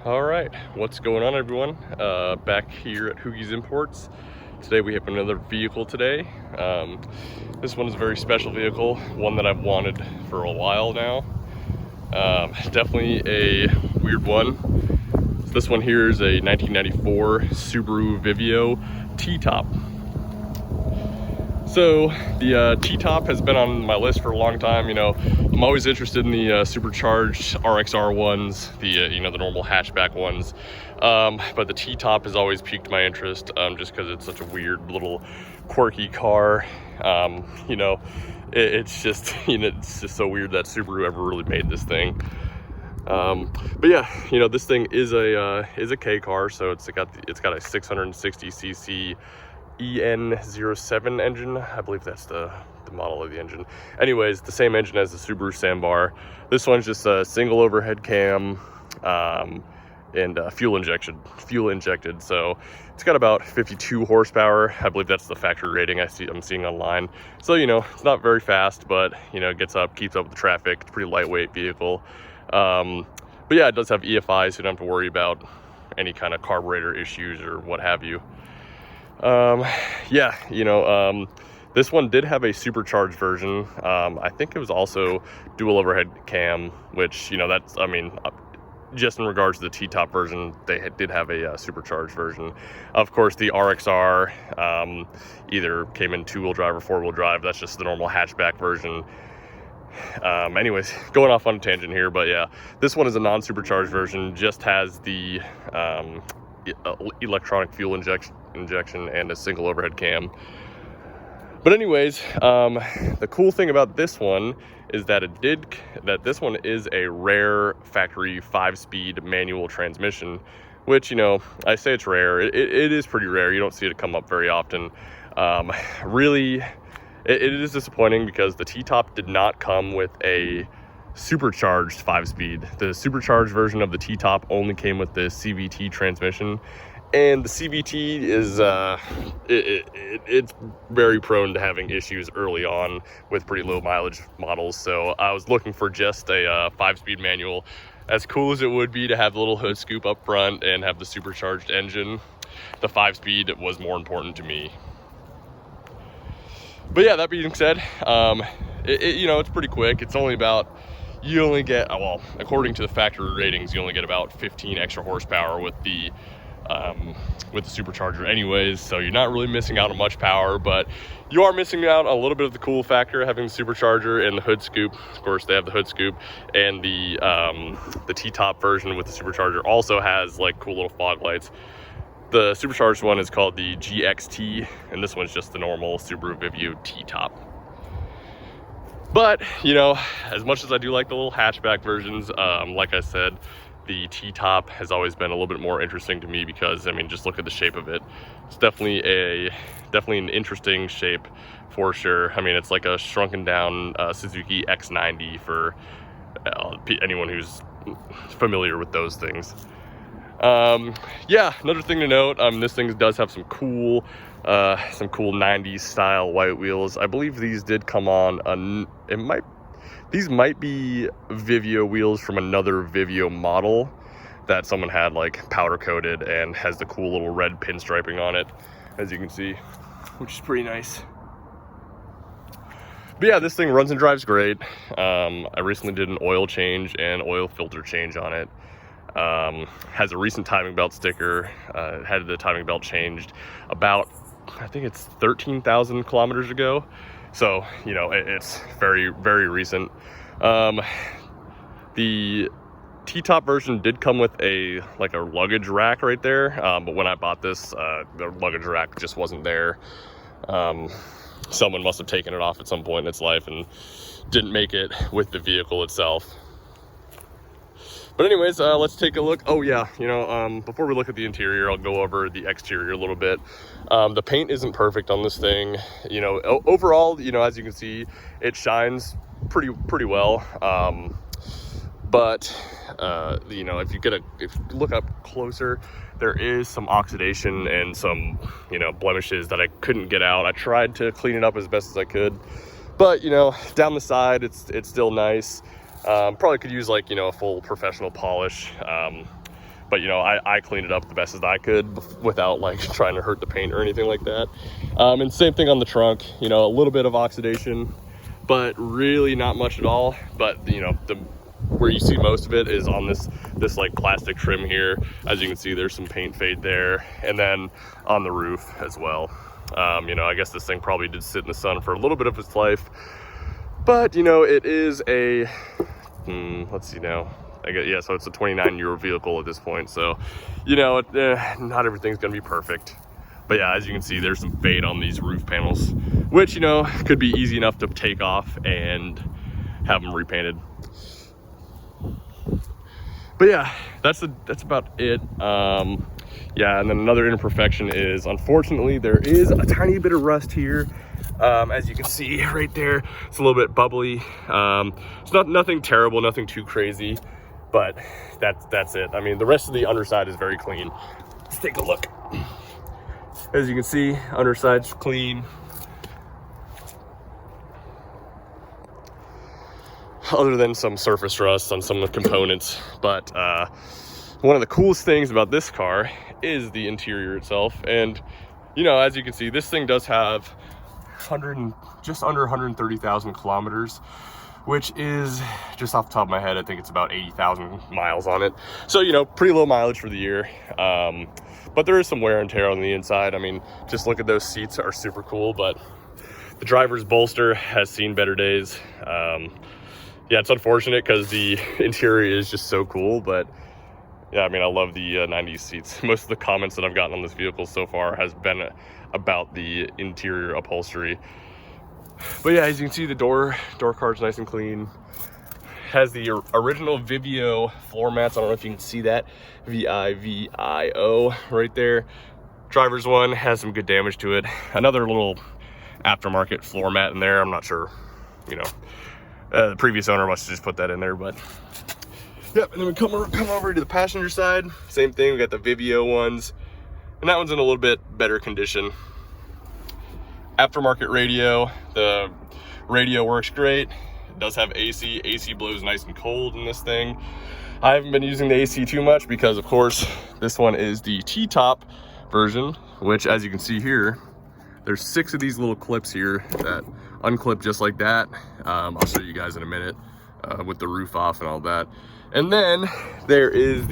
All right, what's going on, everyone? Back here at Hoogie's Imports. Today we have another vehicle today. This one is a very special vehicle, one that I've wanted for a while now. Definitely a weird one. This one here is a 1994 Subaru Vivio T-Top. So the T-Top has been on my list for a long time. You know, I'm always interested in the supercharged RXR ones, the the normal hatchback ones. But the T-Top has always piqued my interest, just because it's such a weird little quirky car. It's just it's just so weird that Subaru ever really made this thing. But yeah, this thing is a K car, so it's got a 660cc EN07 engine. I believe that's the model of the engine. Anyways, the same engine as the Subaru Sandbar. This one's just a single overhead cam and fuel injected. So it's got about 52 horsepower. I believe that's the factory rating I'm seeing online. So it's not very fast, but it keeps up with the traffic. It's a pretty lightweight vehicle. But yeah, it does have EFI, so you don't have to worry about any kind of carburetor issues or what have you. This one did have a supercharged version. I think it was also dual overhead cam, which, just in regards to the T-Top version, they did have a supercharged version. Of course, the RXR either came in 2-wheel drive or 4-wheel drive. That's just the normal hatchback version. Anyways, going off on a tangent here, but yeah, this one is a non-supercharged version, just has the electronic fuel injection and a single overhead cam. But anyways, the cool thing about this one is that this one is a rare factory 5-speed manual transmission, which, I say it's rare. It is pretty rare. You don't see it come up very often. Really, it is disappointing because the T-Top did not come with a supercharged 5-speed. The supercharged version of the T-Top only came with the CVT transmission, and the CVT is it's very prone to having issues early on with pretty low mileage models. So I was looking for just a 5-speed manual. As cool as it would be to have the little hood scoop up front and have the supercharged engine, the 5-speed was more important to me. But yeah, that being said, it's pretty quick. It's only about, you only get, well, according to the factory ratings, you only get about 15 extra horsepower with the supercharger anyways, so you're not really missing out on much power, but you are missing out a little bit of the cool factor having the supercharger and the hood scoop. Of course, they have the hood scoop, and the T-Top version with the supercharger also has like cool little fog lights. The supercharged one is called the GXT, and this one's just the normal Subaru Vivio T-Top. But, as much as I do like the little hatchback versions, like I said, the T-Top has always been a little bit more interesting to me because, just look at the shape of it. It's definitely an interesting shape for sure. It's like a shrunken down Suzuki X90 for anyone who's familiar with those things. Another thing to note, this thing does have some cool 90s style white wheels. I believe these did come on these might be Vivio wheels from another Vivio model that someone had like powder coated and has the cool little red pinstriping on it, as you can see, which is pretty nice. But yeah, this thing runs and drives great. I recently did an oil change and oil filter change on it. Has a recent timing belt sticker. Had the timing belt changed about, I think it's 13,000 kilometers ago. So, it's very, very recent. The T-Top version did come with a luggage rack right there. But when I bought this, the luggage rack just wasn't there. Someone must have taken it off at some point in its life and didn't make it with the vehicle itself. But anyways, let's take a look. Oh yeah, before we look at the interior, I'll go over the exterior a little bit. The paint isn't perfect on this thing. Overall, as you can see, it shines pretty well. But if you look up closer, there is some oxidation and some blemishes that I couldn't get out. I tried to clean it up as best as I could, but down the side, it's still nice. Probably could use a full professional polish. but you know, I cleaned it up the best as I could without like trying to hurt the paint or anything like that. And same thing on the trunk, you know, a little bit of oxidation, but really not much at all. But you know, where you see most of it is on this like plastic trim here. As you can see, there's some paint fade there, and then on the roof as well. You know, I guess this thing probably did sit in the sun for a little bit of its life, but you know, it is a let's see now, I guess, yeah, so it's a 29-year vehicle at this point, so you know, not everything's gonna be perfect. But yeah, as you can see, there's some fade on these roof panels, which, you know, could be easy enough to take off and have them repainted. But yeah, that's about it. Yeah, and then another imperfection is, unfortunately, there is a tiny bit of rust here. As you can see right there, it's a little bit bubbly. It's nothing terrible, nothing too crazy, but that's it. I mean, the rest of the underside is very clean. Let's take a look. As you can see, underside's clean. Other than some surface rust on some of the components. But one of the coolest things about this car is the interior itself. And you know, as you can see, this thing does have just under 130,000 kilometers, which is, just off the top of my head, I think it's about 80,000 miles on it. So, you know, pretty low mileage for the year. But there is some wear and tear on the inside. I mean, just look at those seats, are super cool, but the driver's bolster has seen better days. Yeah, it's unfortunate because the interior is just so cool, but yeah, I mean, I love the 90s seats. Most of the comments that I've gotten on this vehicle so far has been about the interior upholstery. But yeah, as you can see, the door card's nice and clean. Has the original Vivio floor mats. I don't know if you can see that, V-I-V-I-O right there. Driver's one has some good damage to it. Another little aftermarket floor mat in there. I'm not sure, you know, the previous owner must have just put that in there, but yep. And then we come over to the passenger side. Same thing, we got the Vivio ones, and that one's in a little bit better condition. Aftermarket radio. The radio works great. It does have AC. AC blows nice and cold in this thing. I haven't been using the AC too much because, of course, this one is the T-Top version, which, as you can see here, there's 6 of these little clips here that unclip just like that. I'll show you guys in a minute with the roof off and all that. And then there is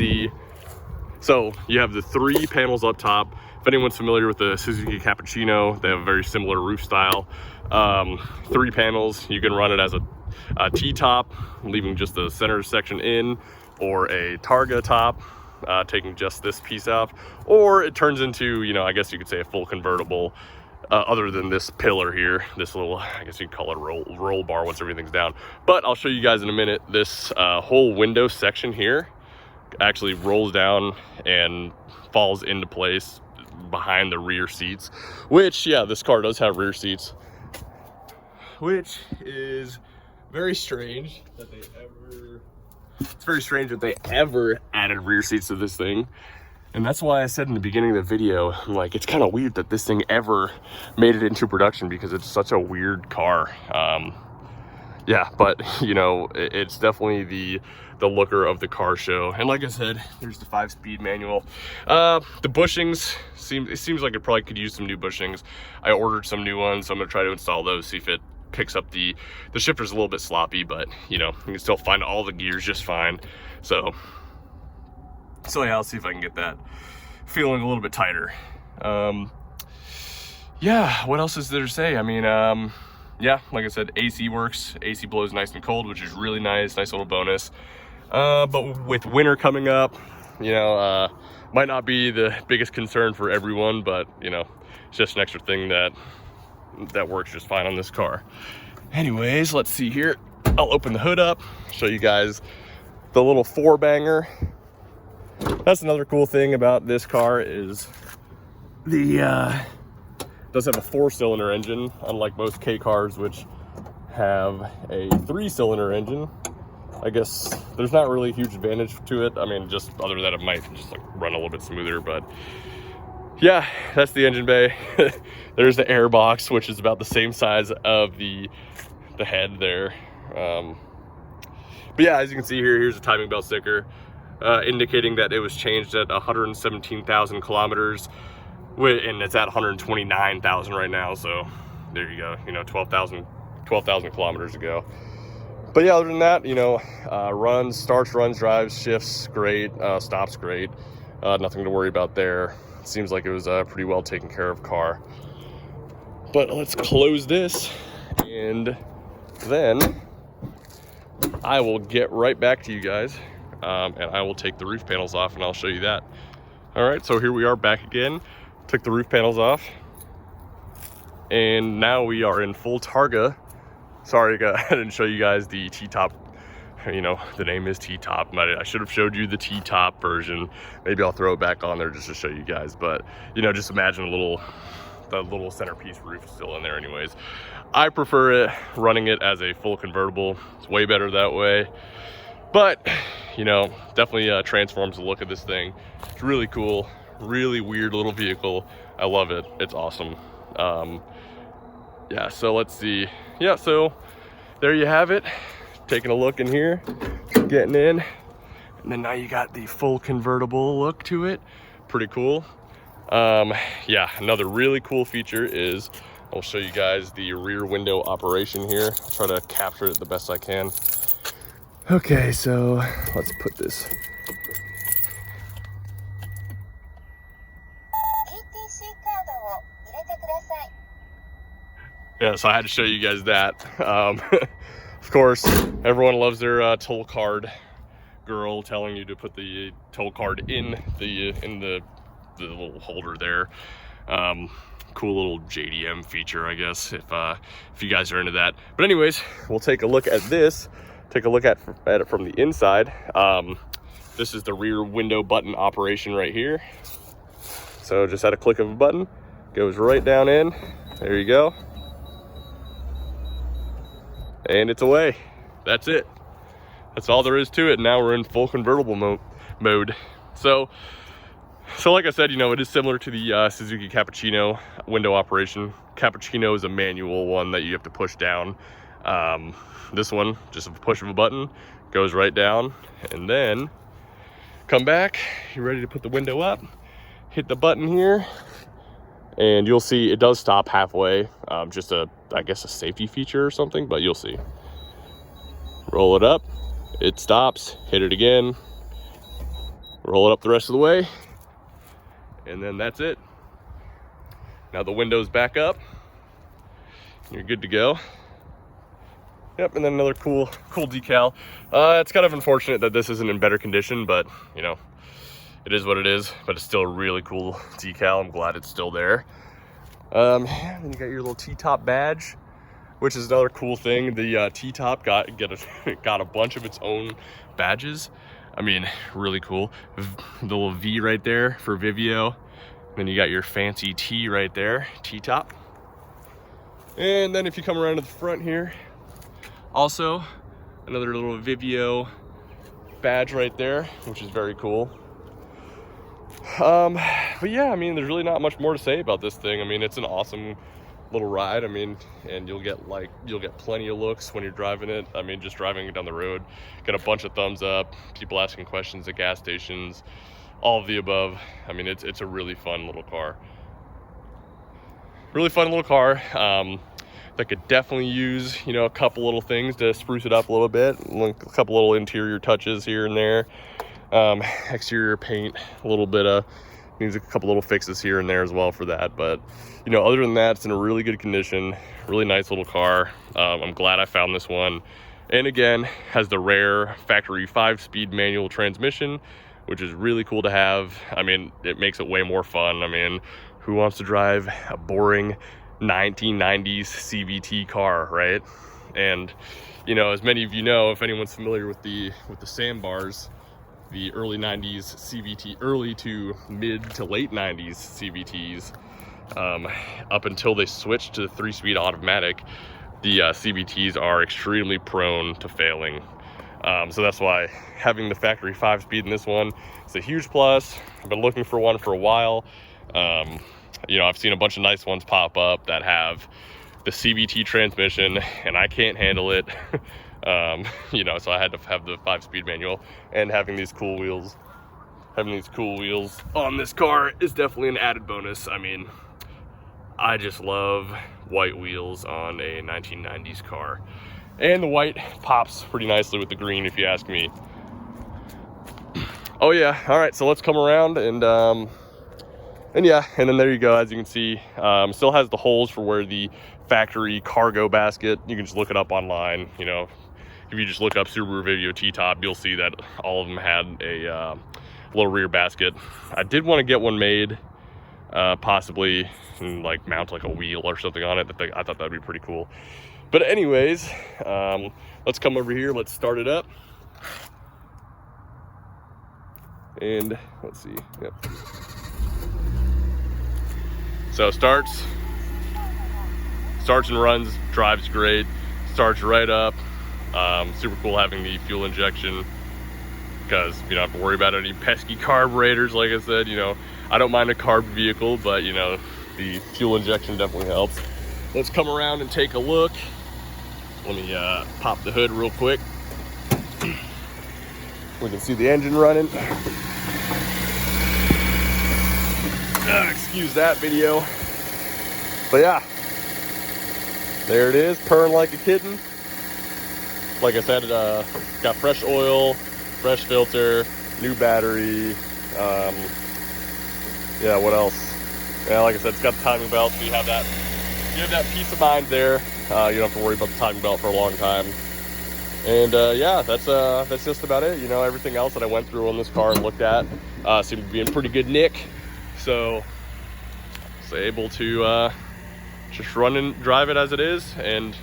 so you have the 3 panels up top. If anyone's familiar with the Suzuki Cappuccino, they have a very similar roof style. 3 panels. You can run it as a T-top, leaving just the center section in, or a Targa top, taking just this piece out, or it turns into, you know, I guess you could say a full convertible, other than this pillar here, this little, I guess you could call it a roll bar once everything's down. But I'll show you guys in a minute. This whole window section here actually rolls down and falls into place behind the rear seats, which, yeah, this car does have rear seats, which is very strange that they ever added rear seats to this thing. And that's why I said in the beginning of the video, I'm like, it's kind of weird that this thing ever made it into production, because it's such a weird car. Yeah, but you know, it's definitely the looker of the car show. And like I said, there's the 5-speed manual. The bushings, it seems like it probably could use some new bushings. I ordered some new ones, so I'm gonna try to install those, see if it picks up the shifter's a little bit sloppy, but you know, you can still find all the gears just fine. So yeah, I'll see if I can get that feeling a little bit tighter. Yeah, what else is there to say? I mean, yeah, like I said, AC works. AC blows nice and cold, which is really nice little bonus. But with winter coming up, you know, might not be the biggest concern for everyone, but you know, it's just an extra thing that works just fine on this car. Anyways, let's see here. I'll open the hood up, show you guys the little 4-banger. That's another cool thing about this car is does have a 4-cylinder engine, unlike most K cars, which have a 3-cylinder engine. I guess there's not really a huge advantage to it. I mean, just other than it might just like run a little bit smoother, but yeah, that's the engine bay. There's the air box, which is about the same size of the head there. But yeah, as you can see here, here's a timing belt sticker. indicating that it was changed at 117,000 kilometers, and it's at 129,000 right now. So there you go, you know, 12,000 kilometers ago. But yeah, other than that, you know, runs, starts, runs, drives, shifts, great, stops, great. Nothing to worry about there. Seems like it was a pretty well taken care of car. But let's close this, and then I will get right back to you guys, and I will take the roof panels off, and I'll show you that. All right, so here we are back again. Took the roof panels off, and now we are in full Targa. Sorry, I didn't show you guys the T-Top. You know, the name is T-Top. I should have showed you the T-Top version. Maybe I'll throw it back on there just to show you guys. But, you know, just imagine the little centerpiece roof still in there anyways. I prefer it running it as a full convertible. It's way better that way. But, you know, definitely transforms the look of this thing. It's really cool. Really weird little vehicle. I love it. It's awesome. Yeah, so let's see. Yeah, so there you have it. Taking a look in here, getting in, and then now you got the full convertible look to it. Pretty cool. Yeah, another really cool feature is, I'll show you guys the rear window operation here. I'll try to capture it the best I can. Okay, so let's put this. Yeah, so I had to show you guys that. Of course, everyone loves their toll card girl telling you to put the toll card in the little holder there. Cool little JDM feature, I guess, if you guys are into that. But anyways, we'll take a look at this. Take a look at it from the inside. This is the rear window button operation right here. So just at a click of a button, goes right down in. There you go. And it's away. That's it. That's all there is to it. Now we're in full convertible mode. So like I said, you know, it is similar to the Suzuki Cappuccino window operation. Cappuccino is a manual one that you have to push down. This one, just a push of a button, goes right down, and then come back. You're ready to put the window up. Hit the button here, and you'll see it does stop halfway. Just I guess a safety feature or something, but you'll see. Roll it up, it stops, hit it again, roll it up the rest of the way, and then that's it. Now the window's back up, you're good to go. Yep, and then another cool decal. It's kind of unfortunate that this isn't in better condition, but you know, it is what it is. But it's still a really cool decal. I'm glad it's still there. And you got your little T-Top badge, which is another cool thing. The T-Top got a bunch of its own badges. I mean, really cool. The little V right there for Vivio. Then you got your fancy T right there, T-Top. And then if you come around to the front here, also another little Vivio badge right there, which is very cool. But yeah, I mean, there's really not much more to say about this thing. I mean, it's an awesome little ride. I mean, and you'll get plenty of looks when you're driving it. I mean, just driving it down the road, get a bunch of thumbs up, people asking questions at gas stations, all of the above. I mean, it's a really fun little car. Really fun little car. That could definitely use, you know, a couple little things to spruce it up a little bit. A couple little interior touches here and there. Exterior paint, a little bit of, needs a couple little fixes here and there as well for that. But, you know, other than that, it's in a really good condition. Really nice little car. I'm glad I found this one. And again, has the rare factory 5-speed manual transmission, which is really cool to have. I mean, it makes it way more fun. I mean, who wants to drive a boring 1990s CVT car, right? And you know, as many of you know, if anyone's familiar with the sandbars, the early 90s CVT, early to mid to late 90s CVTs, up until they switched to the 3-speed automatic, the CVTs are extremely prone to failing. So that's why having the factory 5-speed in this one is a huge plus. I've been looking for one for a while. You know, I've seen a bunch of nice ones pop up that have the CVT transmission, and I can't handle it. You know, so I had to have the 5-speed manual, and having these cool wheels on this car is definitely an added bonus. I mean, I just love white wheels on a 1990s car, and the white pops pretty nicely with the green, if you ask me. Oh yeah, all right, so let's come around and yeah, and then there you go. As you can see, still has the holes for where the factory cargo basket, you can just look it up online. You know, if you just look up Subaru Vivio T-Top, you'll see that all of them had a little rear basket. I did want to get one made, possibly, and like mount like a wheel or something on it. I thought that'd be pretty cool. But anyways, let's come over here, let's start it up. And let's see, yep. So starts and runs, drives great, starts right up. Super cool having the fuel injection, because you don't have to worry about any pesky carburetors. Like I said, you know, I don't mind a carb vehicle, but you know, the fuel injection definitely helps. Let's come around and take a look. Let me pop the hood real quick. We can see the engine running. Excuse that video. But yeah, there it is, purring like a kitten. Like I said, got fresh oil, fresh filter, new battery. Yeah, what else? Yeah, like I said, it's got the timing belt, so you have that peace of mind there. You don't have to worry about the timing belt for a long time. And yeah, that's just about it. You know, everything else that I went through on this car and looked at seemed to be in pretty good nick. So able to just run and drive it as it is. And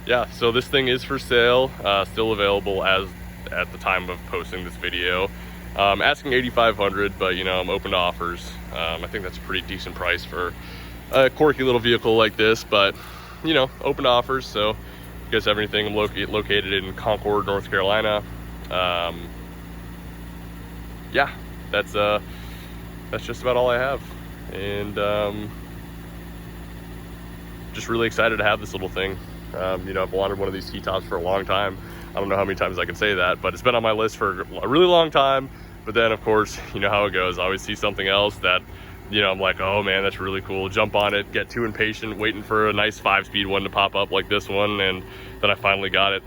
yeah, so this thing is for sale, still available as at the time of posting this video. Asking $8,500, but you know, I'm open to offers. I think that's a pretty decent price for a quirky little vehicle like this, but you know, open to offers. So if you guys have anything, I'm located in Concord, North Carolina. Yeah, that's just about all I have. And just really excited to have this little thing. You know, I've wanted one of these T-Tops for a long time. I don't know how many times I can say that, but it's been on my list for a really long time. But then of course, you know how it goes. I always see something else that, you know, I'm like, oh man, that's really cool. Jump on it, get too impatient, waiting for a nice 5-speed one to pop up like this one. And then I finally got it.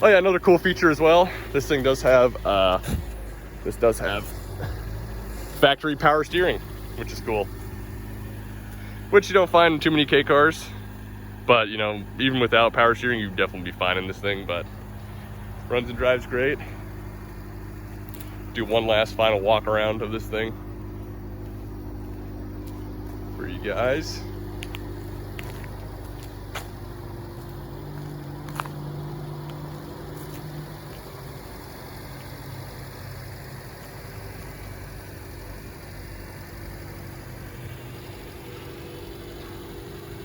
Oh yeah, another cool feature as well. This thing does have, factory power steering, which is cool. Which you don't find in too many K cars. But you know, even without power steering, you'd definitely be fine in this thing. But runs and drives great. Do one last final walk around of this thing for you guys.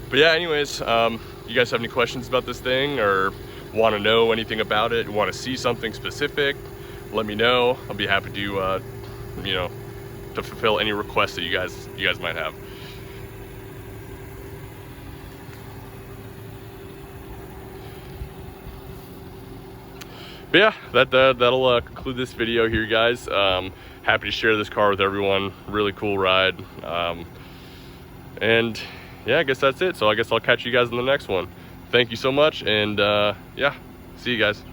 But yeah, anyways, you guys have any questions about this thing, or want to know anything about it, want to see something specific, let me know. I'll be happy to, you know, to fulfill any requests that you guys might have. But yeah, that'll conclude this video here, guys. Happy to share this car with everyone. Really cool ride. And yeah, I guess that's it. So I guess I'll catch you guys in the next one. Thank you so much, and yeah, see you guys.